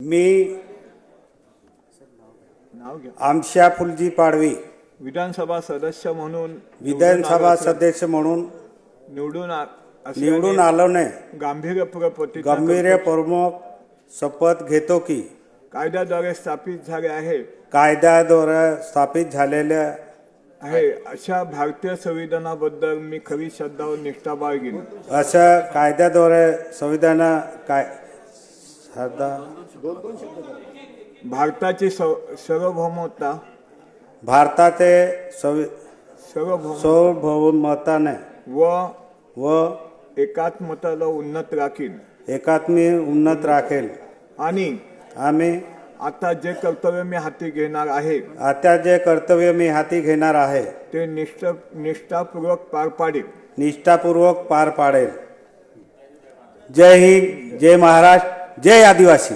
मी आमशा फुलजी पाडवी विधानसभा सदस्य म्हणून विधानसभा सदस्य म्हणून निवडून आलोने गांभीर्यपूर्वक शपथ घेतो की कायद्याद्वारे स्थापित झाले आहे कायद्याद्वारे स्थापित झालेल्या आहे अशा भारतीय संविधानाबद्दल मी खरी श्रद्धा व निष्ठा बाळगीन। अशा कायद्याद्वारे संविधान काय भारताची सार्वभौमता भारताचे सार्वभौमताने व एकात्मताला उन्नत राखीन उन्नत राखेल आणि आम्ही आता जे कर्तव्य मी हाती घेणार आहे ते निष्ठापूर्वक पार पाडेल। जय हिंद, जय महाराष्ट्र, जय आदिवासी।